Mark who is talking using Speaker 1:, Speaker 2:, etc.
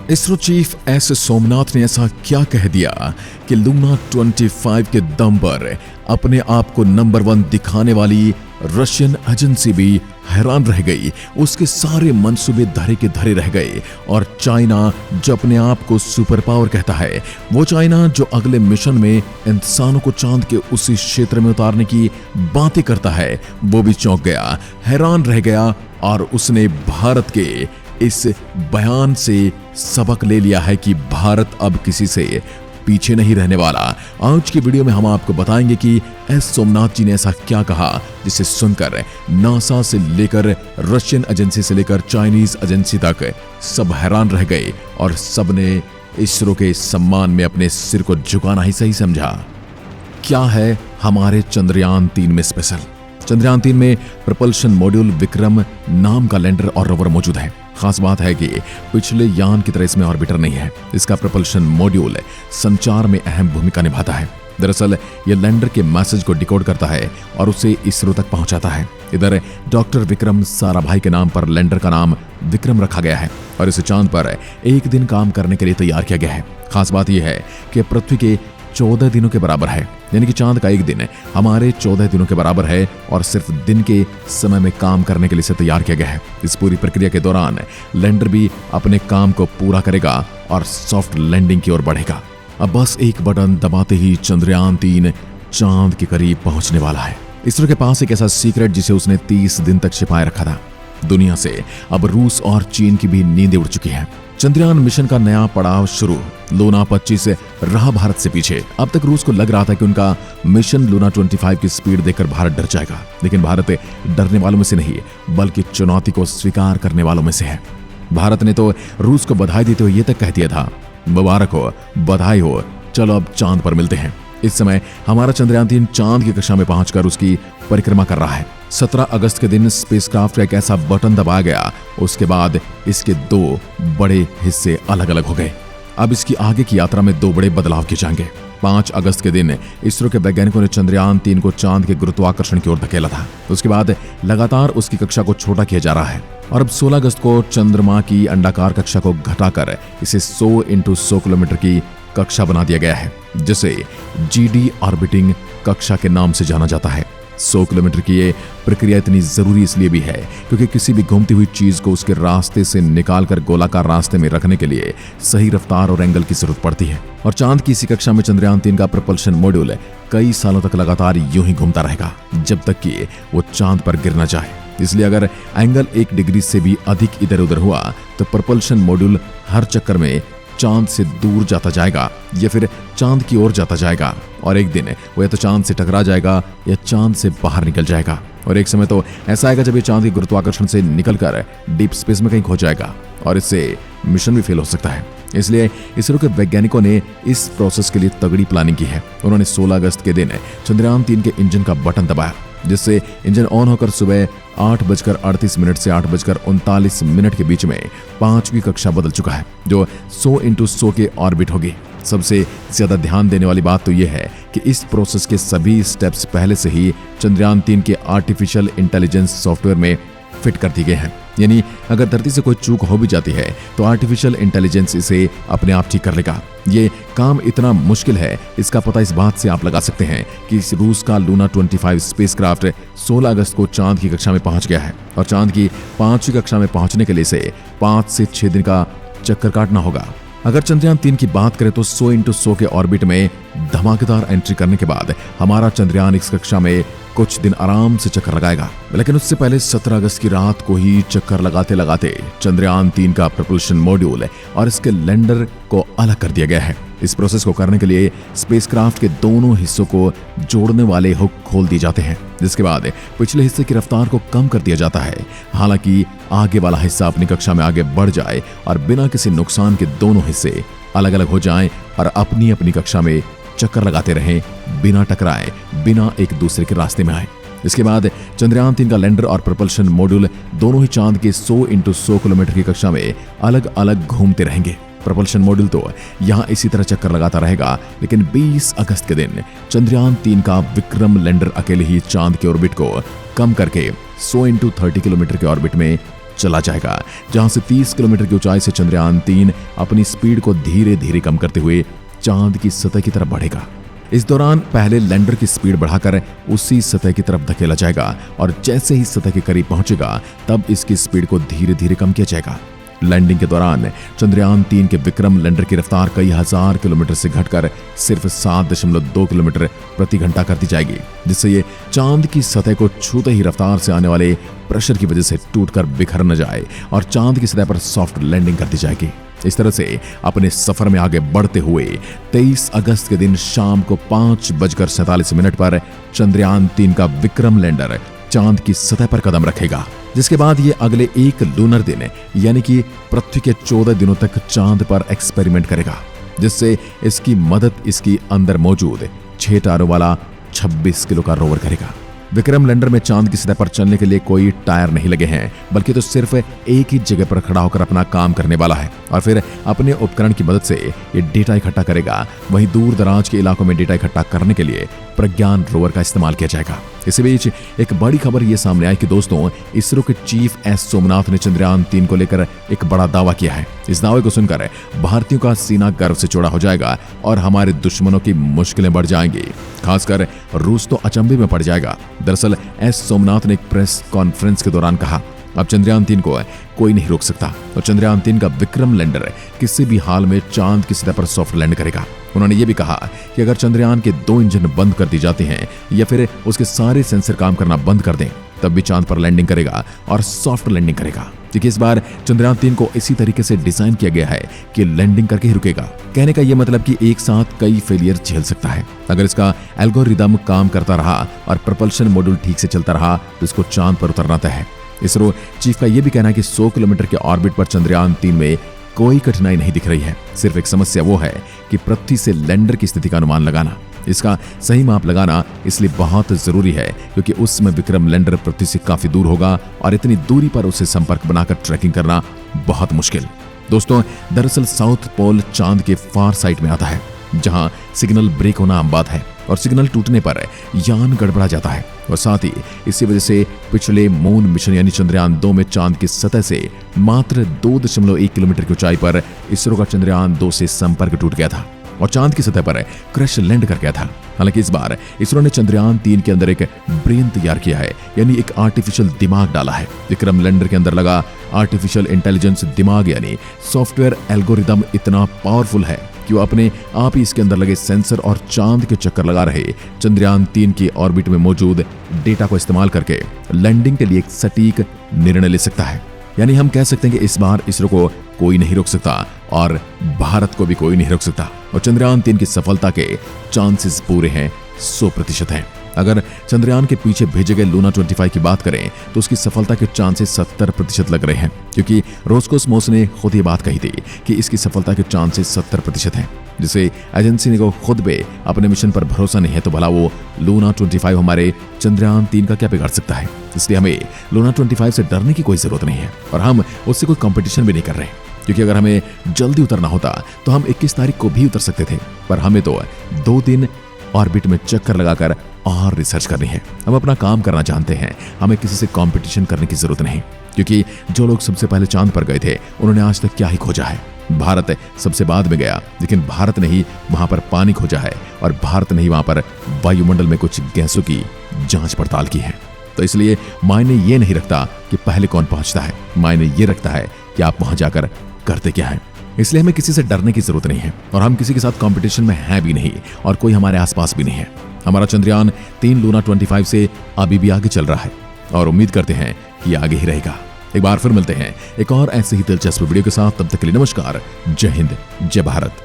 Speaker 1: ISRO chief S Somnath ने ऐसा क्या कह दिया कि लूना 25 के दम पर अपने आप को नंबर 1 दिखाने वाली रशियन एजेंसी भी हैरान रह गई। उसके सारे मंसूबे धरे के धरे रह गए। और चाइना जो अपने आप को सुपर पावर कहता है, वो चाइना जो अगले मिशन में इंसानों को चांद के उसी क्षेत्र में उतारने की बातें करता है, वो भी चौंक गया, हैरान रह गया। और उसने भारत के इस बयान से सबक ले लिया है कि भारत अब किसी से पीछे नहीं रहने वाला। आज की वीडियो में हम आपको बताएंगे कि एस सोमनाथ जी ने ऐसा क्या कहा जिसे सुनकर नासा से लेकर रशियन एजेंसी से लेकर चाइनीज एजेंसी तक सब हैरान रह गए और सबने इसरो के सम्मान में अपने सिर को झुकाना ही सही समझा। क्या है हमारे चंद्रयान 3 में स्पेशल? चंद्रयान 3 में प्रपल्शन मॉड्यूल विक्रम नाम का लैंडर और रोवर मौजूद है। खास बात है कि पिछले यान की तरह इसमें ऑर्बिटर नहीं है। इसका प्रपल्शन मॉड्यूल संचार में अहम भूमिका निभाता है। दरअसल यह लैंडर के मैसेज को डिकोड करता है और उसे इसरो तक पहुंचाता है। इधर डॉक्टर विक्रम साराभाई के नाम पर लैंडर का नाम विक्रम रखा गया है और इसे चांद पर एक दिन काम करने के लिए तैयार किया गया है। खास बात यह है कि पृथ्वी के 14 दिनों के बराबर है, यानी कि चांद का एक दिन हमारे 14 दिनों के बराबर है और सिर्फ दिन के समय में काम करने के लिए इसे तैयार किया गया है। इस पूरी प्रक्रिया के दौरान लैंडर भी अपने काम को पूरा करेगा और सॉफ्ट लैंडिंग की ओर बढ़ेगा। अब बस एक बटन दबाते ही चंद्रयान 3 चांद के करीब पहुंचने वाला है। इसरो के पास एक ऐसा सीक्रेट जिसे उसने 30 दिन तक छिपाए रखा था। दुनिया से अब रूस और चीन की भी नींदें उड़ चुकी हैं। चंद्रयान मिशन का नया पड़ाव शुरू। लूना 25 रहा भारत से पीछे। अब तक रूस को लग रहा था कि उनका मिशन लूना 25 की स्पीड देखकर भारत डर जाएगा, लेकिन भारत डरने वालों में से नहीं बल्कि चुनौती को स्वीकार करने वालों में से है। भारत ने तो रूस को बधाई देते हुए ये तक कह दिया था, मुबारक हो, बधाई हो, चलो अब चांद पर मिलते हैं। इस समय हमारा चंद्रयान 3 चांद की कक्षा में पहुंचकर उसकी परिक्रमा कर रहा है। 17 अगस्त के दिन स्पेसक्राफ्ट का एक ऐसा बटन दबाया गया, उसके बाद इसके 2 बड़े हिस्से अलग अलग हो गए। अब इसकी आगे की यात्रा में 2 बड़े बदलाव किए जाएंगे। 5 अगस्त के दिन इसरो के वैज्ञानिकों ने चंद्रयान 3 को चांद के गुरुत्वाकर्षण की ओर धकेला था। उसके बाद लगातार उसकी कक्षा को छोटा किया जा रहा है और अब 16 अगस्त को चंद्रमा की अंडाकार कक्षा को घटाकर इसे 100 × 100 किलोमीटर की कक्षा बना दिया गया है, जिसे GD ऑर्बिटिंग कक्षा के नाम से जाना जाता है। 100 किलोमीटर की ये प्रक्रिया इतनी जरूरी इसलिए भी है क्योंकि किसी भी घूमती हुई चीज को उसके रास्ते से निकालकर गोलाकार रास्ते में रखने के लिए सही रफ्तार और एंगल की जरूरत पड़ती है। और चांद की इसी कक्षा में चंद्रयान 3 का प्रपल्शन मॉड्यूल कई सालों तक लगातार यूं ही घूमता रहेगा जब तक कि वो चांद पर गिर न जाए। इसलिए अगर एंगल 1 डिग्री से भी अधिक इधर उधर हुआ तो प्रपल्शन मॉड्यूल हर चक्कर में चांद से दूर जाता जाएगा या फिर चांद की ओर जाता जाएगा और एक दिन वो या तो चांद से टकरा जाएगा या चांद से बाहर निकल जाएगा। और एक समय तो ऐसा आएगा जब ये चांद के गुरुत्वाकर्षण से निकलकर डीप स्पेस में कहीं खो जाएगा और इससे मिशन भी फेल हो सकता है। इसलिए इसरो के वैज्ञानिकों ने इस प्रोसेस के लिए तगड़ी प्लानिंग की है। उन्होंने 16 अगस्त के दिन चंद्रयान 3 के इंजन का बटन दबाया, जिससे इंजन ऑन होकर सुबह 8:38 से 8:39 के बीच में 5वीं कक्षा बदल चुका है, जो 100 × 100 के ऑर्बिट होगी। सबसे ज्यादा ध्यान देने वाली बात तो यह है कि इस प्रोसेस के सभी स्टेप्स पहले से ही चंद्रयान 3 के आर्टिफिशियल इंटेलिजेंस सॉफ्टवेयर में फिट कर दिए गए हैं। यानी अगर धरती से कोई चूक हो भी जाती है तो आर्टिफिशियल इंटेलिजेंस इसे अपने आप ठीक कर लेगा। ये काम इतना मुश्किल है, इसका पता इस बात से आप लगा सकते हैं कि इस रूस का लूना 25 स्पेसक्राफ्ट 16 अगस्त को चांद की कक्षा में पहुंच गया है और चांद की 5वीं कक्षा में पहुंचने के लिए इसे 5 से 6 दिन का चक्कर काटना होगा। अगर चंद्रयान 3 की बात करें तो 100 × 100 के ऑर्बिट में धमाकेदार एंट्री करने के बाद हमारा चंद्रयान इस कक्षा में कुछ दिन आराम से चक्कर लगाएगा, लेकिन उससे पहले 17 अगस्त की रात को ही चक्कर लगाते लगाते चंद्रयान 3 का प्रपल्शन मॉड्यूल और इसके लैंडर को अलग कर दिया गया है। इस प्रोसेस को करने के लिए स्पेसक्राफ्ट के दोनों हिस्सों को जोड़ने वाले हुक खोल दिए जाते हैं, जिसके बाद पिछले हिस्से की रफ्तार को कम कर दिया जाता है, हालांकि आगे वाला हिस्सा अपनी कक्षा में आगे बढ़ जाए और बिना किसी नुकसान के दोनों हिस्से अलग अलग हो जाएं और अपनी अपनी कक्षा में चक्कर लगाते रहें, बिना टकराए, बिना एक दूसरे के रास्ते में आए। इसके बाद चंद्रयान 3 का लैंडर और प्रपल्शन मॉड्यूल दोनों ही चांद के 100 × 100 किलोमीटर की कक्षा में अलग अलग घूमते रहेंगे। प्रपल्शन मॉड्यूल तो यहां इसी तरह चक्कर लगाता रहेगा, लेकिन 20 अगस्त के दिन चंद्रयान 3 का विक्रम लैंडर अकेले ही चांद के ऑर्बिट को कम करके 100 × 30 किलोमीटर के ऑर्बिट में चला जाएगा, जहां से 30 किलोमीटर की ऊंचाई से चंद्रयान 3 अपनी स्पीड को धीरे धीरे कम करते हुए चांद की सतह की तरफ बढ़ेगा। इस दौरान पहले लैंडर की स्पीड बढ़ाकर उसी सतह की तरफ धकेला जाएगा और जैसे ही सतह के करीब पहुंचेगा तब इसकी स्पीड को धीरे धीरे कम किया जाएगा। लैंडिंग के दौरान चंद्रयान 3 के विक्रम लैंडर की रफ्तार कई हजार किलोमीटर से घटकर सिर्फ 7.2 किलोमीटर प्रति घंटा कर दी जाएगी, जिससे ये चांद की सतह को छूते ही रफ्तार से आने वाले प्रेशर की वजह से टूटकर बिखर न जाए और चांद की सतह पर सॉफ्ट लैंडिंग कर दी जाएगी। इस तरह से अपने सफर में आगे बढ़ते हुए 23 अगस्त के दिन शाम को 5:47 पर चंद्रयान 3 का विक्रम लैंडर चांद की सतह पर कदम रखेगा, जिसके बाद ये अगले एक लूनर दिन यानी कि पृथ्वी के 14 दिनों तक चांद पर एक्सपेरिमेंट करेगा, जिससे इसकी मदद इसकी अंदर मौजूद 6 टायरों वाला 26 किलो का रोवर करेगा। विक्रम लैंडर में चांद की सतह पर चलने के लिए कोई टायर नहीं लगे हैं, बल्कि तो सिर्फ एक ही जगह पर खड़ा होकर अपना काम करने वाला है और फिर अपने उपकरण की मदद से ये डेटा इकट्ठा करेगा। वहीं दूर दराज के इलाकों में डेटा इकट्ठा करने के लिए प्रज्ञान रोवर का इस्तेमाल किया जाएगा। इसी बीच एक बड़ी खबर ये सामने आई कि दोस्तों, इसरो के चीफ एस सोमनाथ ने चंद्रयान 3 को लेकर एक बड़ा दावा किया है। इस दावे को सुनकर भारतीयों का सीना गर्व से चौड़ा हो जाएगा और हमारे दुश्मनों की मुश्किलें बढ़ जाएंगी। खासकर रूस तो अचंभे में पड़ जाएगा। दरअसल एस सोमनाथ ने एक प्रेस कॉन्फ्रेंस के दौरान कहा, अब चंद्रयान 3 को कोई नहीं रोक सकता और चंद्रयान 3 का विक्रम लैंडर किसी भी हाल में चांद की सतह पर सॉफ्ट लैंड करेगा। उन्होंने ये भी कहा कि अगर चंद्रयान के 2 इंजन बंद कर दी जाते हैं या फिर उसके सारे सेंसर काम करना बंद कर दें, तब भी चांद पर लैंडिंग करेगा और सॉफ्ट लैंडिंग करेगा। देखिए, इस बार चंद्रयान 3 को इसी तरीके से डिजाइन किया गया है कि लैंडिंग करके ही रुकेगा। कहने का यह मतलब कि एक साथ कई फेलियर झेल सकता है। अगर इसका एल्गोरिदम काम करता रहा और propulsion मॉड्यूल ठीक से चलता रहा तो इसको चांद पर उतरना तय है। इसरो चीफ का यह भी कहना है कि 100 किलोमीटर के ऑर्बिट पर चंद्रयान 3 में कोई कठिनाई नहीं दिख रही है। सिर्फ एक समस्या वो है कि पृथ्वी से लैंडर की स्थिति का अनुमान लगाना, इसका सही माप लगाना इसलिए बहुत जरूरी है क्योंकि उस समय विक्रम लैंडर पृथ्वी से काफी दूर होगा और इतनी दूरी पर उसे संपर्क बनाकर ट्रैकिंग करना बहुत मुश्किल। दोस्तों, दरअसल साउथ पोल चांद के फार साइड में आता है, जहां सिग्नल ब्रेक होना आम बात है और सिग्नल टूटने पर यान गड़बड़ा जाता है और साथ ही इसी वजह से पिछले मून मिशन यानी चंद्रयान 2 में चांद की सतह से मात्र 2.1 किलोमीटर की ऊंचाई पर इसरो का चंद्रयान 2 से संपर्क टूट गया था और चांद की सतह पर क्रैश लैंड कर गया था। हालांकि इस बार इसरो ने चंद्रयान 3 के अंदर एक ब्रेन तैयार किया है, यानी एक आर्टिफिशियल दिमाग डाला है। विक्रम लैंडर के अंदर लगा आर्टिफिशियल इंटेलिजेंस दिमाग यानी सॉफ्टवेयर एल्गोरिदम इतना पावरफुल है कि वो अपने आप ही इसके अंदर लगे सेंसर और चांद के चक्कर लगा रहे चंद्रयान 3 की ऑर्बिट में मौजूद डेटा को इस्तेमाल करके लैंडिंग के लिए एक सटीक निर्णय ले सकता है। यानी हम कह सकते हैं कि इस बार इसरो को कोई नहीं रोक सकता और भारत को भी कोई नहीं रोक सकता और चंद्रयान 3 की सफलता के चांसेस पूरे हैं 100% हैं। अगर चंद्रयान के पीछे भेजे गए लूना 25 की बात करें तो उसकी सफलता के चांसेस 70% लग रहे हैं, क्योंकि रोस्कोसमोस ने खुद ये बात कही थी कि इसकी सफलता के चांसेस 70% हैं। जिसे एजेंसी को खुद भी अपने मिशन पर भरोसा नहीं है तो भला वो लूना 25 हमारे चंद्रयान 3 का क्या बिगाड़ सकता है। इसलिए हमें लूना 25 से डरने की कोई जरूरत नहीं है और हम उससे कोई कंपटीशन भी नहीं कर रहे, क्योंकि अगर हमें जल्दी उतरना होता तो हम 21 तारीख को भी उतर सकते थे, पर हमें तो 2 दिन ऑर्बिट में चक्कर लगाकर और रिसर्च करनी है। हम अपना काम करना जानते हैं, हमें किसी से कंपटीशन करने की जरूरत नहीं, क्योंकि जो लोग सबसे पहले चांद पर गए थे उन्होंने आज तक क्या ही खोजा है। भारत सबसे बाद में गया, लेकिन भारत ने ही वहां पर पानी खोजा है और भारत ने ही वहां पर वायुमंडल में कुछ गैसों की जांच पड़ताल की है। तो इसलिए मायने ये नहीं रखता कि पहले कौन पहुंचता है, मायने ये रखता है कि आप वहां जाकर करते क्या है। इसलिए हमें किसी से डरने की जरूरत नहीं है और हम किसी के साथ कंपटीशन में हैं भी नहीं और कोई हमारे आसपास भी नहीं है। हमारा चंद्रयान 3 लूना 25 से अभी भी आगे चल रहा है और उम्मीद करते हैं कि आगे ही रहेगा। एक बार फिर मिलते हैं एक और ऐसे ही दिलचस्प वीडियो के साथ, तब तक के लिए नमस्कार, जय हिंद, जय भारत।